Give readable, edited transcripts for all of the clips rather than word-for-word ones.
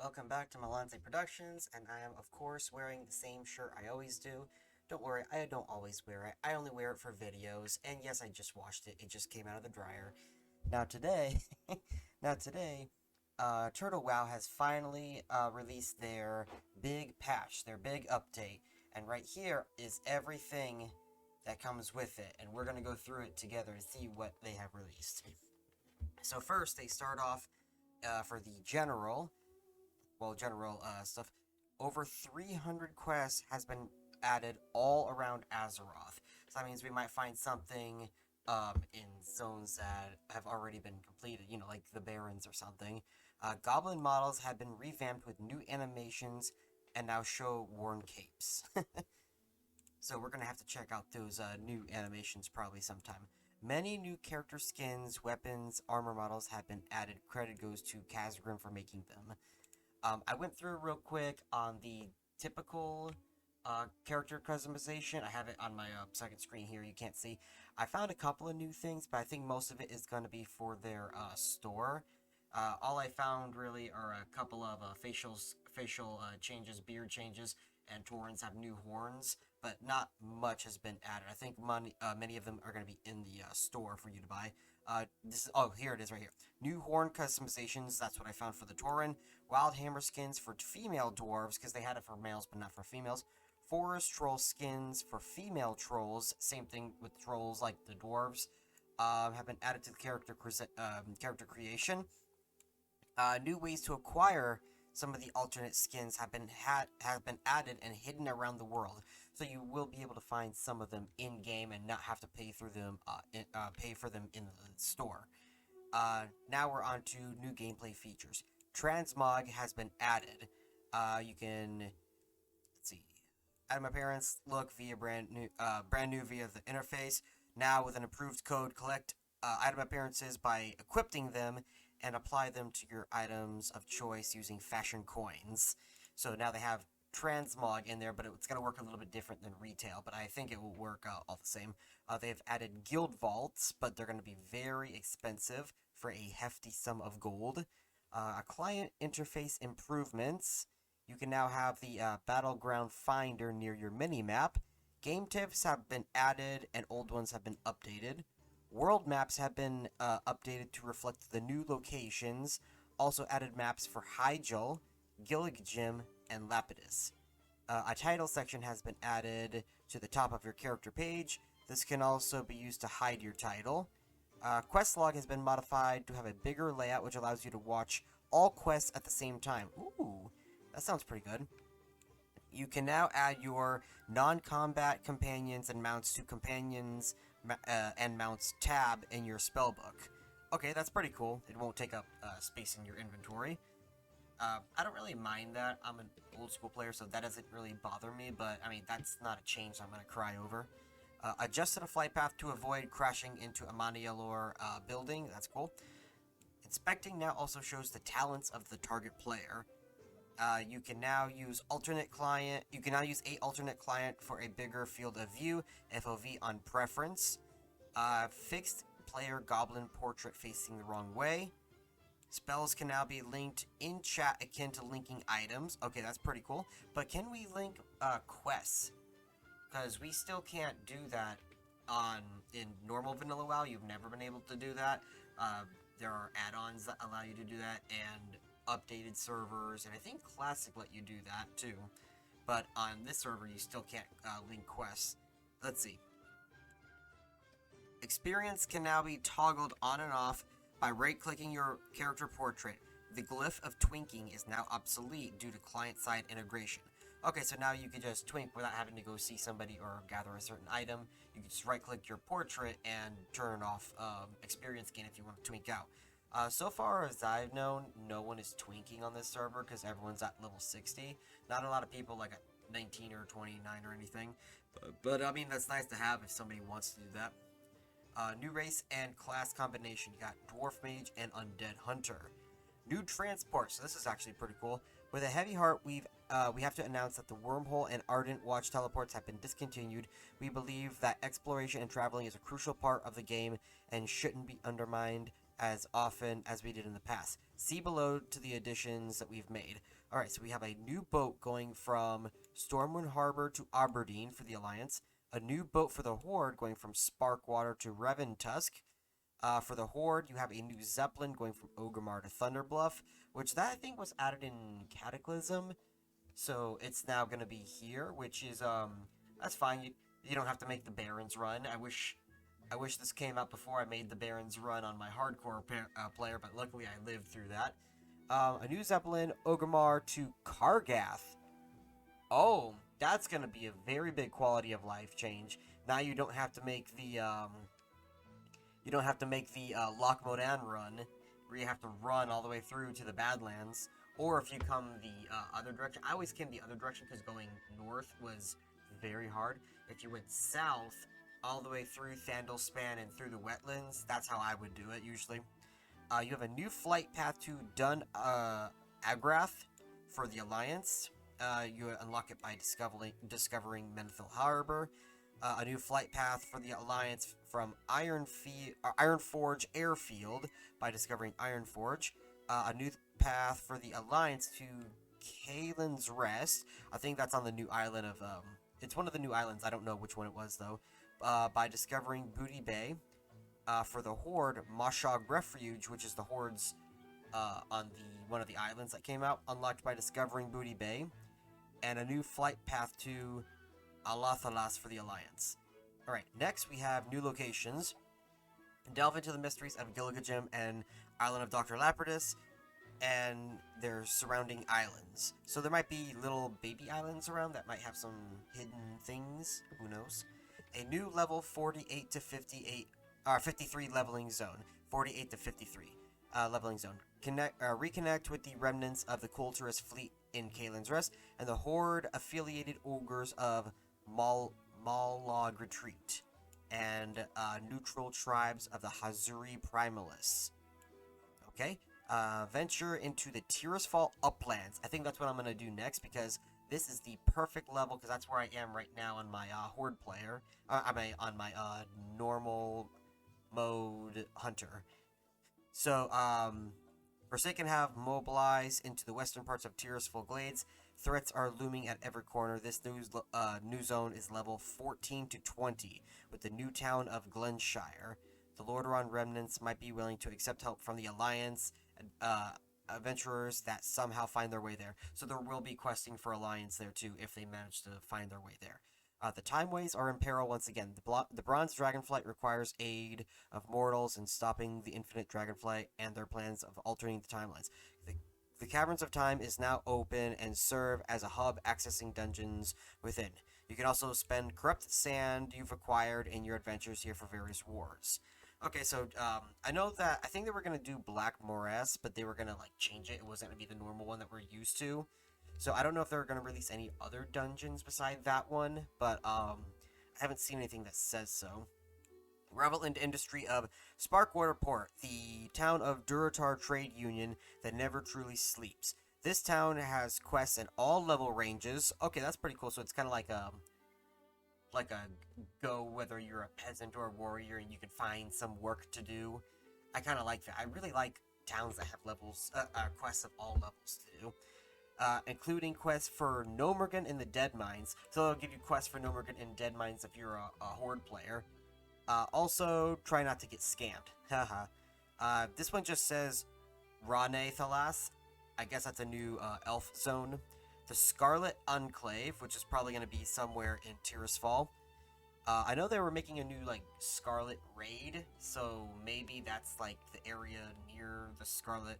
Welcome back to Malonze Productions, and I am, of course, wearing the same shirt I always do. Don't worry, I don't always wear it. I only wear it for videos, and yes, I just washed it. It just came out of the dryer. Now today, now today, Turtle WoW has finally released their big patch, their big update, and right here is everything that comes with it, and we're gonna go through it together and see what they have released. So first, they start off for the general stuff. Over 300 quests has been added all around Azeroth. So that means we might find something in zones that have already been completed, like the Barrens or something. Goblin models have been revamped with new animations and now show worn capes. So we're going to have to check out those new animations probably sometime. Many new character skins, weapons, armor models have been added. Credit goes to Kazgrim for making them. I went through real quick on the typical character customization. I have it on my second screen here. You can't see. I found a couple of new things, but I think most of it is going to be for their store. All I found really are a couple of facial changes, beard changes, and Taurens have new horns, but not much has been added. I think many of them are going to be in the store for you to buy. Here it is right here. New horn customizations, that's what I found for the Tauren. Wild hammer skins for female dwarves, because they had it for males but not for females. Forest troll skins for female trolls, same thing with trolls like the dwarves, have been added to the character creation. New ways to acquire some of the alternate skins have been added and hidden around the world, so you will be able to find some of them in game and not have to pay for them in the store. Now we're on to new gameplay features. Transmog has been added. You can, let's see, item appearance, look via brand new via the interface. Now with an improved code, collect item appearances by equipping them and apply them to your items of choice using fashion coins. So now they have transmog in there, but it's going to work a little bit different than retail, but I think it will work all the same. They've added guild vaults, but they're going to be very expensive for a hefty sum of gold. Client interface improvements. You can now have the battleground finder near your minimap. Game tips have been added and old ones have been updated. World maps have been updated to reflect the new locations. Also added maps for Hyjal, Gilligjim, and Lapidus. A title section has been added to the top of your character page. This can also be used to hide your title. Quest log has been modified to have a bigger layout, which allows you to watch all quests at the same time. Ooh, that sounds pretty good. You can now add your non-combat companions and mounts to companions and mounts tab in your spellbook. Okay, that's pretty cool. It won't take up space in your inventory. I don't really mind that. I'm an old school player, so that doesn't really bother me, but I mean, that's not a change I'm going to cry over. Adjusted a flight path to avoid crashing into a Manialor building. That's cool. Inspecting now also shows the talents of the target player. You can now use alternate client. You can now use a alternate client for a bigger field of view. FOV on preference. Fixed player goblin portrait facing the wrong way. Spells can now be linked in chat akin to linking items. Okay, that's pretty cool. But can we link quests? Because we still can't do that in normal vanilla WoW. You've never been able to do that. There are add-ons that allow you to do that, and updated servers, and I think Classic let you do that too. But on this server, you still can't link quests. Let's see. Experience can now be toggled on and off by right-clicking your character portrait. The glyph of twinking is now obsolete due to client-side integration. Okay, so now you can just twink without having to go see somebody or gather a certain item. You can just right-click your portrait and turn off experience gain if you want to twink out. So far as I've known, no one is twinking on this server because everyone's at level 60. Not a lot of people like at 19 or 29 or anything. But I mean, that's nice to have if somebody wants to do that. New race and class combination. You got Dwarf Mage and Undead Hunter. New transport. So this is actually pretty cool. With a heavy heart, we have to announce that the Wormhole and Ardent Watch teleports have been discontinued. We believe that exploration and traveling is a crucial part of the game and shouldn't be undermined as often as we did in the past. See below to the additions that we've made. Alright, so we have a new boat going from Stormwind Harbor to Aberdeen for the Alliance. A new boat for the Horde going from Sparkwater to Reventusk. For the Horde, you have a new Zeppelin going from Orgrimmar to Thunderbluff, which that I think was added in Cataclysm. So it's now going to be here, which is, that's fine. You don't have to make the Barons run. I wish this came out before I made the Barons run on my hardcore player, but luckily I lived through that. A new Zeppelin, Orgrimmar to Kargath. Oh, that's going to be a very big quality of life change. Now you don't have to make the, Loch Modan run, where you have to run all the way through to the Badlands. Or if you come the other direction. I always came the other direction because going north was very hard. If you went south, all the way through Thandlespan and through the wetlands, that's how I would do it usually. You have a new flight path to Dun Agrath for the Alliance. You unlock it by discovering Menthil Harbor. A new flight path for the Alliance from Ironforge Airfield by discovering Ironforge. A new path for the Alliance to Kalen's Rest. I think that's on the new island of... it's one of the new islands. I don't know which one it was, though. By discovering Booty Bay. For the Horde, Mashog Refuge, which is the Horde's on one of the islands that came out, unlocked by discovering Booty Bay. And a new flight path to Alathalas for the Alliance. Alright, next we have new locations. Delve into the mysteries of Gilgajim and Island of Dr. Lapidus and their surrounding islands. So there might be little baby islands around that might have some hidden things. Who knows? A new level 48 to 58, 53 leveling zone. 48 to 53 leveling zone. Reconnect with the remnants of the Kulturist fleet in Kalen's Rest and the Horde-affiliated ogres of Malog Retreat and neutral tribes of the Hazuri Primalists. Okay, venture into the Tirisfal Uplands. I think that's what I'm going to do next because this is the perfect level because that's where I am right now on my Horde player. On my normal mode Hunter. So, Forsaken have mobilized into the western parts of Tirisfal Glades. Threats are looming at every corner. This new zone is level 14 to 20 with the new town of Glenshire. The Lordaeron remnants might be willing to accept help from the Alliance adventurers that somehow find their way there. So there will be questing for Alliance there too if they manage to find their way there. The Timeways are in peril once again. The Bronze Dragonflight requires aid of mortals in stopping the Infinite Dragonflight and their plans of altering the timelines. The Caverns of Time is now open and serve as a hub accessing dungeons within. You can also spend corrupted sand you've acquired in your adventures here for various wars. Okay, so I think they were going to do Black Morass, but they were going to change it. It wasn't going to be the normal one that we're used to. So I don't know if they're going to release any other dungeons beside that one, but I haven't seen anything that says so. Revel into industry of Sparkwater Port, the town of Durotar Trade Union that never truly sleeps. This town has quests in all level ranges. Okay, that's pretty cool. So it's kind of like a go whether you're a peasant or a warrior and you can find some work to do. I kind of like that. I really like towns that have levels, quests of all levels to do. Including quests for Nomergan in the Dead Mines. So they'll give you quests for Nomergan in Dead Mines if you're a Horde player. Also, try not to get scammed. Haha. This one just says Rane Thalas. I guess that's a new elf zone. The Scarlet Enclave, which is probably going to be somewhere in Tirisfal. I know they were making a new, Scarlet Raid, so maybe that's, the area near the Scarlet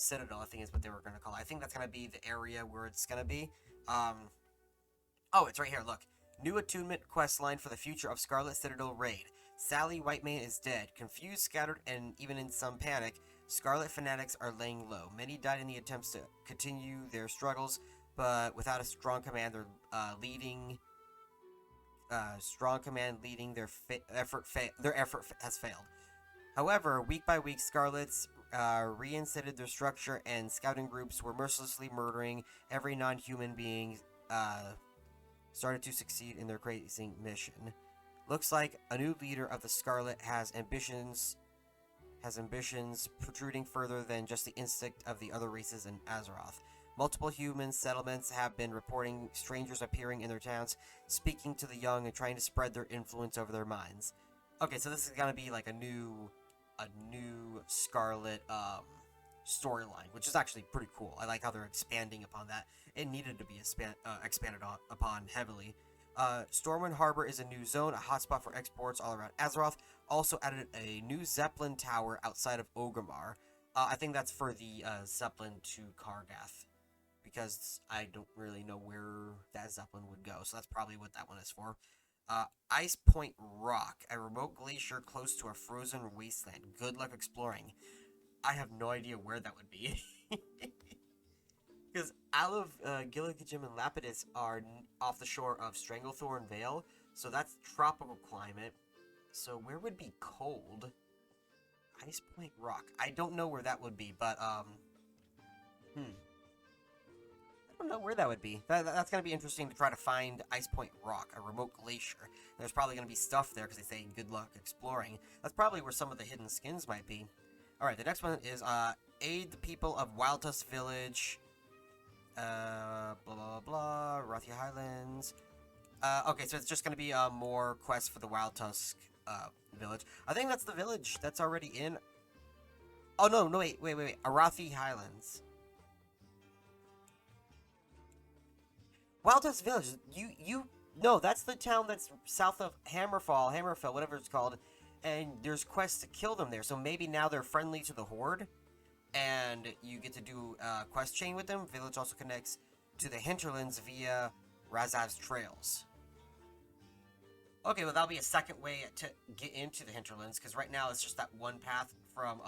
Citadel, I think is what they were going to call it. I think that's going to be the area where it's going to be. Oh, it's right here, look. New attunement quest line for the future of Scarlet Citadel Raid. Sally Whitemane is dead. Confused, scattered, and even in some panic, Scarlet fanatics are laying low. Many died in the attempts to continue their struggles, but without a strong command, leading their effort has failed. However, week by week, Scarlets reinstated their structure, and scouting groups were mercilessly murdering every non-human being. Started to succeed in their crazy mission. Looks like a new leader of the Scarlet has ambitions has ambitions protruding further than just the instinct of the other races in Azeroth. Multiple human settlements have been reporting strangers appearing in their towns, speaking to the young and trying to spread their influence over their minds. Okay, so this is gonna be like a new Scarlet storyline, which is actually pretty cool. I like how they're expanding upon that. It needed to be expanded upon heavily. Stormwind Harbor is a new zone, a hotspot for exports all around Azeroth. Also added a new Zeppelin tower outside of Orgrimmar. I think that's for the Zeppelin to Kargath, because I don't really know where that Zeppelin would go, so that's probably what that one is for. Ice Point Rock, a remote glacier close to a frozen wasteland. Good luck exploring. I have no idea where that would be. Because Olive, Gilligajim, and Lapidus are off the shore of Stranglethorn Vale, so that's tropical climate. So where would be cold? Ice Point Rock. I don't know where that would be, but, I don't know where that would be. That's going to be interesting to try to find Ice Point Rock, a remote glacier. There's probably going to be stuff there, because they say good luck exploring. That's probably where some of the hidden skins might be. Alright, the next one is, aid the people of Wildtusk Village. Blah, blah, blah, Rothia Highlands. Okay, so it's just gonna be, more quests for the Wildtusk, village. I think that's the village that's already in... Oh, no, wait. Arathi Highlands. Wildtusk Village, no, that's the town that's south of Hammerfell, whatever it's called, and there's quests to kill them there, so maybe now they're friendly to the Horde, and you get to do a quest chain with them. Village also connects to the hinterlands via Razav's trails. Okay, well, that'll be a second way to get into the hinterlands, because right now it's just that one path from,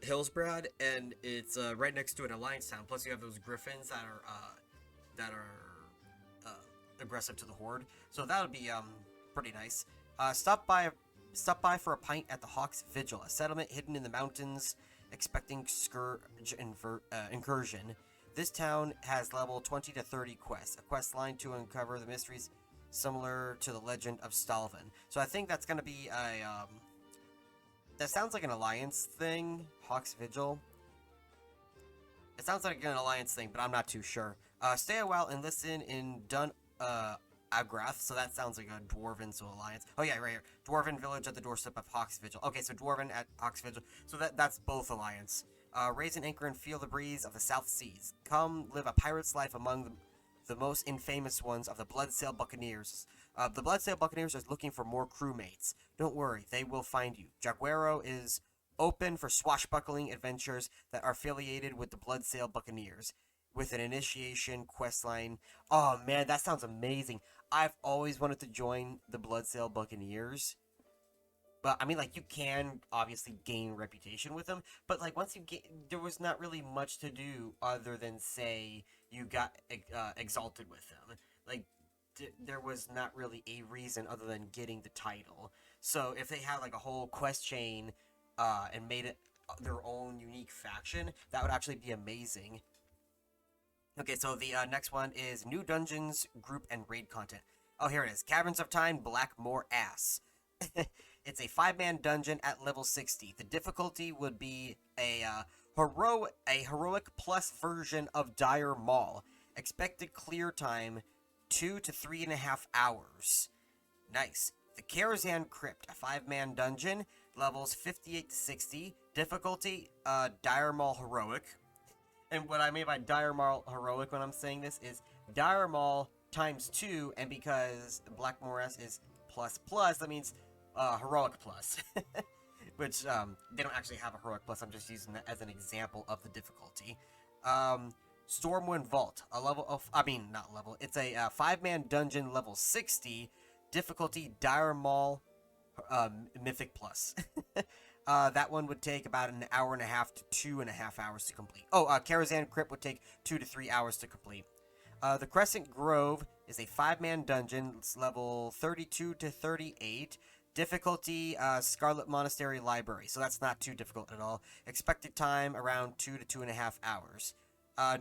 Hillsbrad, and it's, right next to an alliance town. Plus you have those griffins that are aggressive to the Horde. So that would be, pretty nice. Stop by for a pint at the Hawk's Vigil, a settlement hidden in the mountains, expecting Scourge incursion. This town has level 20 to 30 quests, a quest line to uncover the mysteries similar to the Legend of Stalvin. So I think that's going to be a, that sounds like an alliance thing, Hawk's Vigil. It sounds like an alliance thing, but I'm not too sure. Stay a while and listen in Dun Agrath, so that sounds like a Dwarven, so alliance. Oh yeah, right here. Dwarven village at the doorstep of Hawk's Vigil. Okay, so Dwarven at Hawk's Vigil. So that's both alliance. Raise an anchor and feel the breeze of the South Seas. Come live a pirate's life among the most infamous ones of the Bloodsail Buccaneers. The Bloodsail Buccaneers is looking for more crewmates. Don't worry, they will find you. Jaguaro is open for swashbuckling adventures that are affiliated with the Bloodsail Buccaneers, with an initiation questline. Oh man, that sounds amazing. I've always wanted to join the Bloodsail Buccaneers. But, I mean, like, you can obviously gain reputation with them, but, like, once you get, there was not really much to do other than, say, you got exalted with them. Like, there was not really a reason other than getting the title. So, if they had, like, a whole quest chain, and made it their own unique faction, that would actually be amazing. Okay, so the next one is new dungeons, group, and raid content. Oh, here it is. Caverns of Time, Blackmoor Ass. It's a 5-man dungeon at level 60. The difficulty would be a heroic plus version of Dire Maul. Expected clear time 2 to 3.5 hours. Nice. The Karazhan Crypt, a 5-man dungeon, levels 58 to 60. Difficulty, Dire Maul Heroic. And what I mean by Dire Maul Heroic when I'm saying this is Dire Maul times 2, and because Blackmoor S is plus, that means Heroic plus. Which, they don't actually have a Heroic plus, I'm just using that as an example of the difficulty. Stormwind Vault, a level of, not level, it's a 5-man dungeon level 60, difficulty Dire Maul Mythic plus. That one would take about an hour and a half to 2.5 hours to complete. Oh, Karazhan Crypt would take 2 to 3 hours to complete. The Crescent Grove is a 5-man dungeon. It's level 32 to 38. Difficulty, Scarlet Monastery Library. So that's not too difficult at all. Expected time, around 2 to 2.5 hours.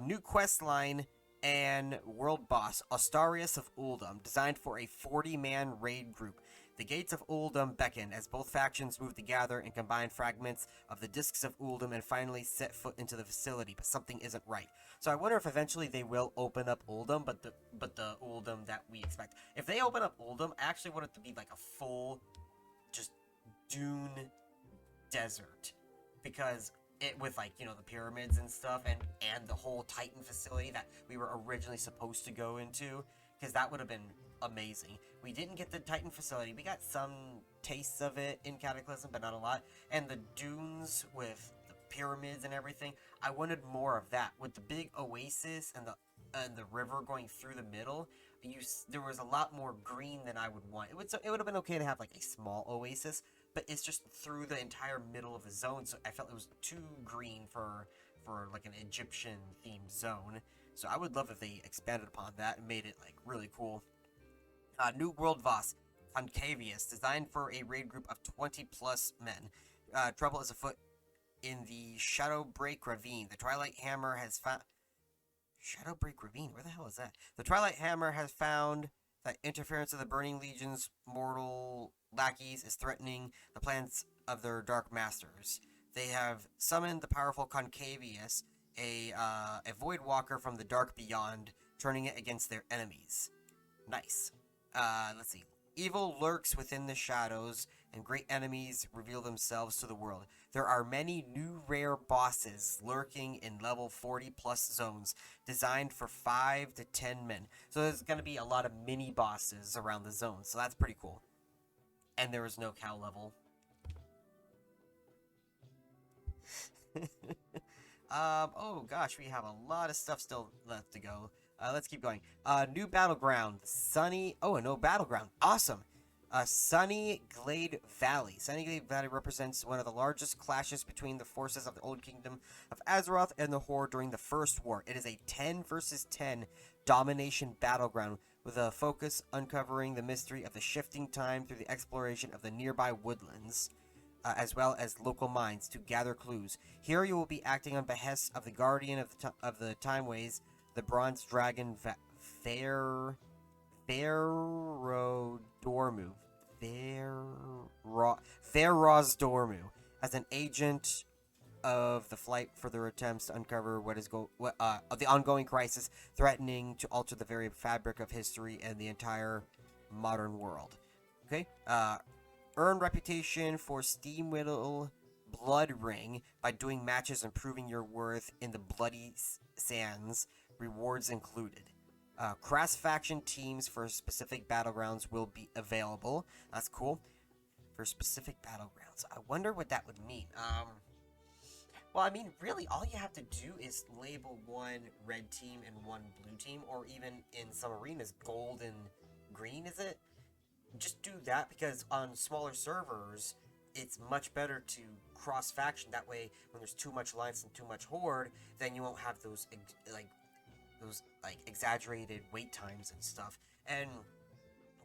New quest line and world boss, Ostarius of Uldum. Designed for a 40-man raid group. The gates of Uldum beckon as both factions move to gather and combine fragments of the discs of Uldum and finally set foot into the facility, but something isn't right. So I wonder if eventually they will open up Uldum, but the Uldum that we expect. If they open up Uldum, I actually want it to be like a full, just dune desert, because it with like the pyramids and stuff, and the whole Titan facility that we were originally supposed to go into, because that would have been amazing. We didn't get the Titan facility. We got some tastes of it in Cataclysm, but not a lot. And the dunes with the pyramids and everything, I wanted more of that with the big oasis and the river going through the middle. There was a lot more green than I would want. It would have been okay to have like a small oasis, but it's just through the entire middle of the zone, so I felt it was too green for like an Egyptian themed zone. So I would love if they expanded upon that and made it like really cool. New World Voss, Concavius, designed for a raid group of 20 plus men. Trouble is afoot in the Shadowbreak Ravine. The Twilight Hammer has found... Shadowbreak Ravine? Where the hell is that? The Twilight Hammer has found that interference of the Burning Legion's mortal lackeys is threatening the plans of their Dark Masters. They have summoned the powerful Concavius, a Void Walker from the Dark Beyond, turning it against their enemies. Nice. Let's see. Evil lurks within the shadows, and great enemies reveal themselves to the world. There are many new rare bosses lurking in level 40 plus zones, designed for 5 to 10 men. So there's going to be a lot of mini bosses around the zone, so that's pretty cool. And there is no cow level. Oh gosh, we have a lot of stuff still left to go. Let's keep going. New battleground, Sunny. Oh, a no battleground. Awesome. Sunny Glade Valley. Sunny Glade Valley represents one of the largest clashes between the forces of the Old Kingdom of Azeroth and the Horde during the First War. It is a 10 versus 10 domination battleground with a focus uncovering the mystery of the shifting time through the exploration of the nearby woodlands, as well as local mines to gather clues. Here you will be acting on behest of the Guardian of the Timeways, the Bronze Dragon Pharaoh Dormu. Pharaoh's Dormu, as an agent of the flight for their attempts to uncover of the ongoing crisis threatening to alter the very fabric of history and the entire modern world. Okay. Earn reputation for Steamwhittle Blood Ring by doing matches and proving your worth in the Bloody Sands. Rewards included. Cross-faction teams for specific battlegrounds will be available. That's cool. For specific battlegrounds. I wonder what that would mean. Well, I mean, really, all you have to do is label one red team and one blue team, or even in some arenas, gold and green, is it? Just do that, because on smaller servers, it's much better to cross-faction. That way, when there's too much Alliance and too much Horde, then you won't have those exaggerated wait times and stuff. And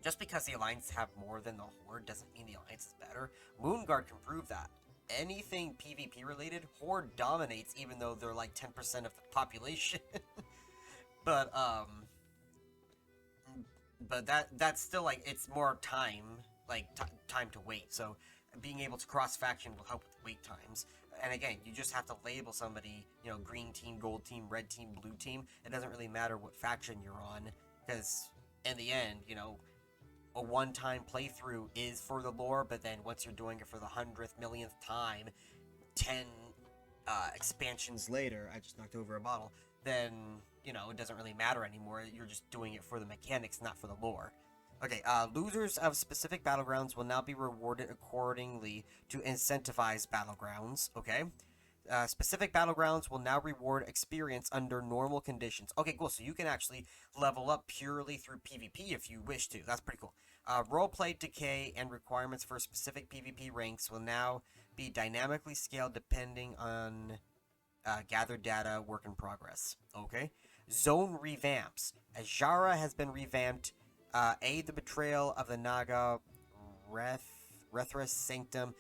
just because the Alliance have more than the Horde doesn't mean the Alliance is better. Moonguard can prove that. Anything PvP related, Horde dominates, even though they're like 10% of the population. But that's still like, it's more time, time to wait. So being able to cross faction will help with wait times. And again, you just have to label somebody, green team, gold team, red team, blue team. It doesn't really matter what faction you're on, because in the end, a one-time playthrough is for the lore, but then once you're doing it for the 100th, millionth time, 10 expansions later, I just knocked over a bottle, then, it doesn't really matter anymore. You're just doing it for the mechanics, not for the lore. Okay, losers of specific battlegrounds will now be rewarded accordingly to incentivize battlegrounds, okay? Specific battlegrounds will now reward experience under normal conditions. Okay, cool, so you can actually level up purely through PvP if you wish to. That's pretty cool. Roleplay decay and requirements for specific PvP ranks will now be dynamically scaled depending on gathered data, work in progress. Okay? Zone revamps. Azshara has been revamped. Aid the betrayal of the Naga Rethras Sanctum.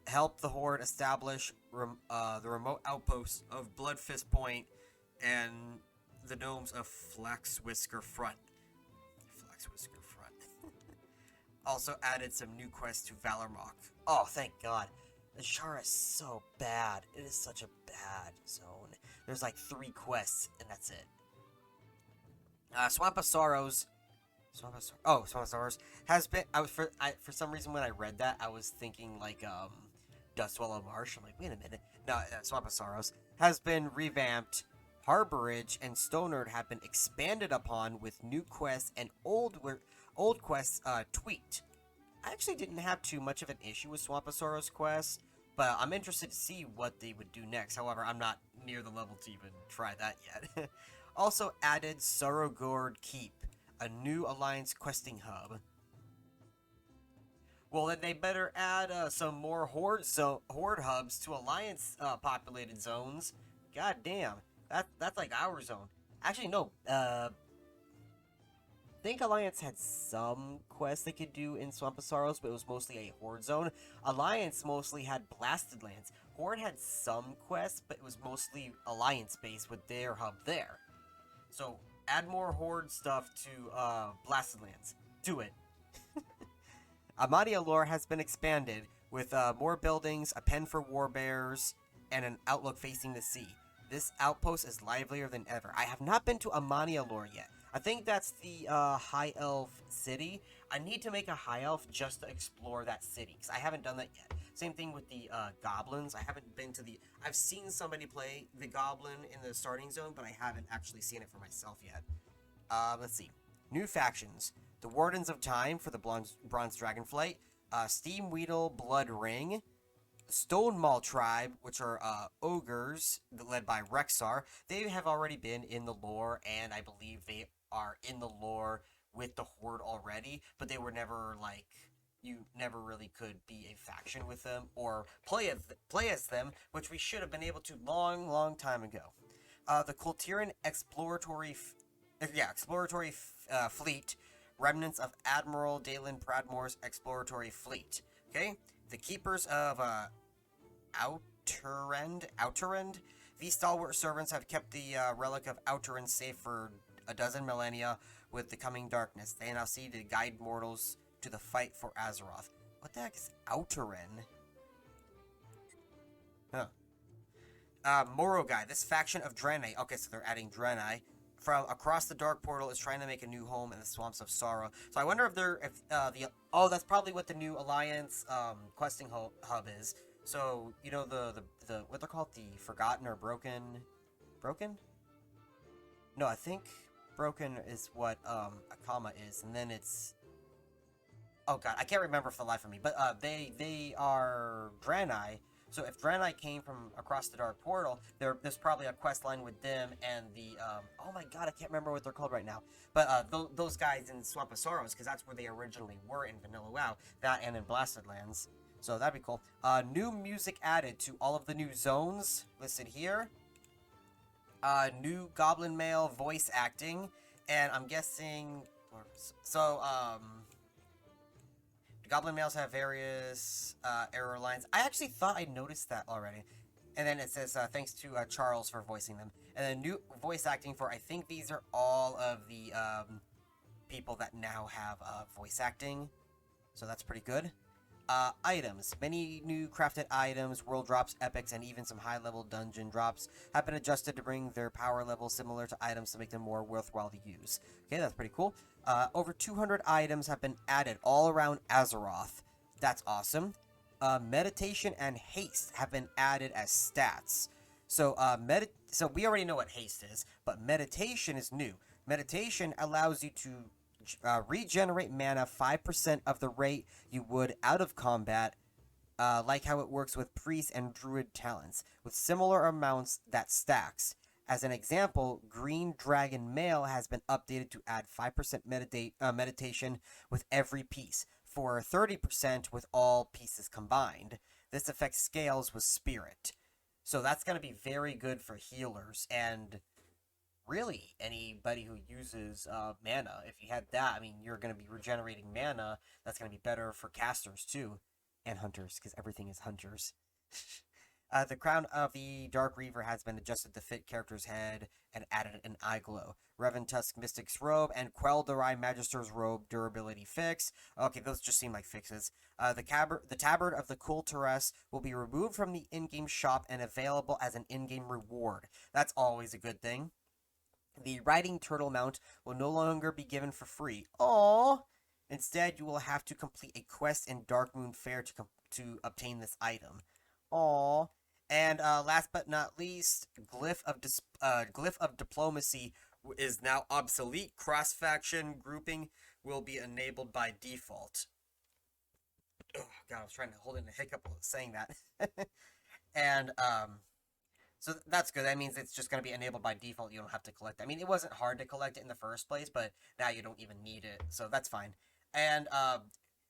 Help the Horde establish the remote outposts of Bloodfist Point and the domes of Flaxwhisker Front. Also added some new quests to Valormock. Oh, thank God. The Shara is so bad. It is such a bad zone. There's like 3 quests, and that's it. Swamp of Sorrows. Swamp of Sorrows has been. For some reason when I read that, I was thinking like Dustwallow Marsh. I'm like, wait a minute. No, Swamp of Sorrows has been revamped. Harborage and Stonard have been expanded upon with new quests and old quests tweaked. I actually didn't have too much of an issue with Swampasauro's quest, but I'm interested to see what they would do next. However, I'm not near the level to even try that yet. Also added Sorrowgord Keep, a new Alliance questing hub. Well, then they better add some more horde hubs to Alliance populated zones. God damn, that's like our zone. Actually, no. Think Alliance had some quests they could do in Swamp of Sorrows, but it was mostly a Horde zone. Alliance mostly had Blasted Lands. Horde had some quests, but it was mostly Alliance based with their hub there. So add more Horde stuff to Blasted Lands. Do it. Amadia lore has been expanded with more buildings, a pen for warbears, and an outlook facing the sea. This outpost is livelier than ever. I have not been to Amadia lore yet. I think that's the High Elf city. I need to make a High Elf just to explore that city, because I haven't done that yet. Same thing with the Goblins. I haven't been to the... I've seen somebody play the Goblin in the starting zone, but I haven't actually seen it for myself yet. Let's see. New factions. The Wardens of Time for the Bronze Dragonflight. Steam Weedle Blood Ring. Stone Maul tribe, which are ogres led by Rexar. They have already been in the lore, and I believe they are in the lore with the Horde already, but they were never like... You never really could be a faction with them or play as them, which we should have been able to long time ago. The Kultiran exploratory fleet, remnants of Admiral Dalen Pradmore's exploratory fleet. Okay, the Keepers of Outerend. These stalwart servants have kept the relic of Outerend safe for a dozen millennia with the coming darkness. They now see to guide mortals to the fight for Azeroth. What the heck is Outerend? Huh. Morogai, this faction of Draenei. Okay, so they're adding Draenei from across the Dark Portal is trying to make a new home in the Swamps of Sorrow. So I wonder that's probably what the new Alliance questing hub is. So you know the what they're called, the Forgotten or Broken? No, I think Broken is what Akama is, and then it's... Oh god, I can't remember for the life of me. But they are Draenei. So if Draenei came from across the Dark Portal, there's probably a quest line with them and the oh my god, I can't remember what they're called right now. But those guys in Swamp of Sorrows, because that's where they originally were in Vanilla WoW. That and in Blasted Lands. So that'd be cool. New music added to all of the new zones listed here. New Goblin Male voice acting, and I'm guessing Goblin males have various error lines. I actually thought I noticed that already. And then it says, thanks to Charles for voicing them. And then new voice acting for, I think these are all of the people that now have voice acting. So that's pretty good. Items. Many new crafted items, world drops, epics, and even some high-level dungeon drops have been adjusted to bring their power level similar to items to make them more worthwhile to use. Okay, that's pretty cool. Over 200 items have been added all around Azeroth. That's awesome. Meditation and haste have been added as stats. So, so we already know what haste is, but meditation is new. Meditation allows you to regenerate mana 5% of the rate you would out of combat, like how it works with priest and druid talents, with similar amounts that stacks. As an example, Green Dragon Mail has been updated to add 5% meditation with every piece, for 30% with all pieces combined. This effect scales with Spirit. So that's going to be very good for healers, and really anybody who uses mana. If you had that, I mean, you're going to be regenerating mana. That's going to be better for casters too, and hunters, because everything is hunters. The crown of the Dark Reaver has been adjusted to fit character's head and added an eye glow. Reventusk Mystic's robe and Quel'Darai Magister's robe durability fix. Okay, those just seem like fixes. The tabard of the Kulturess will be removed from the in-game shop and available as an in-game reward. That's always a good thing. The riding turtle mount will no longer be given for free. Aww! Instead, you will have to complete a quest in Darkmoon Fair to obtain this item. Aww. And last but not least, Glyph of Diplomacy is now obsolete. Cross-faction grouping will be enabled by default. Oh, God, I was trying to hold in a hiccup while saying that. and so that's good. That means it's just going to be enabled by default. You don't have to collect it. I mean, it wasn't hard to collect it in the first place, but now you don't even need it. So that's fine. And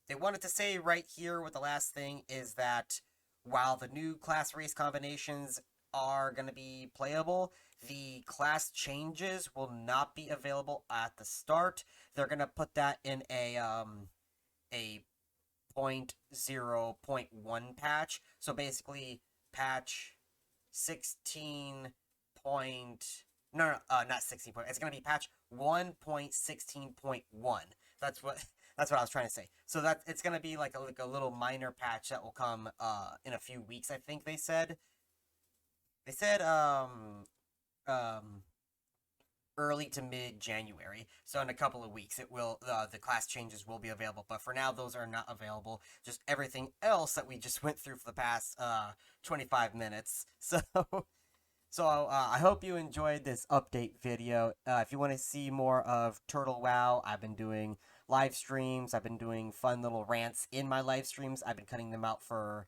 they wanted to say right here with the last thing is that while the new class race combinations are going to be playable, the class changes will not be available at the start. They're going to put that in a 0.0.1 patch. So basically, patch 16 point not 16 point. It's going to be patch 1.16.1. That's what I was trying to say. So that it's going to be like a little minor patch that will come in a few weeks, I think they said. They said um early to mid January. So in a couple of weeks, it will the class changes will be available. But for now, those are not available. Just everything else that we just went through for the past 25 minutes. So I hope you enjoyed this update video. If you want to see more of Turtle WoW, I've been doing live streams. I've been doing fun little rants in my live streams. I've been cutting them out for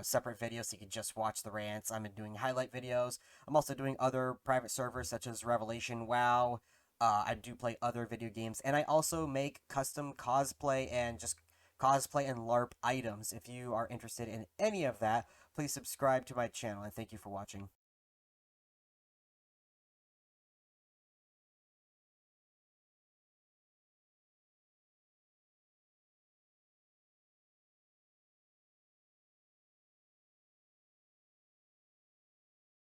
separate videos so you can just watch the rants. I've been doing highlight videos. I'm also doing other private servers such as Revelation WoW. I do play other video games, and I also make custom cosplay and just cosplay and LARP items. If you are interested in any of that, please subscribe to my channel, and thank you for watching.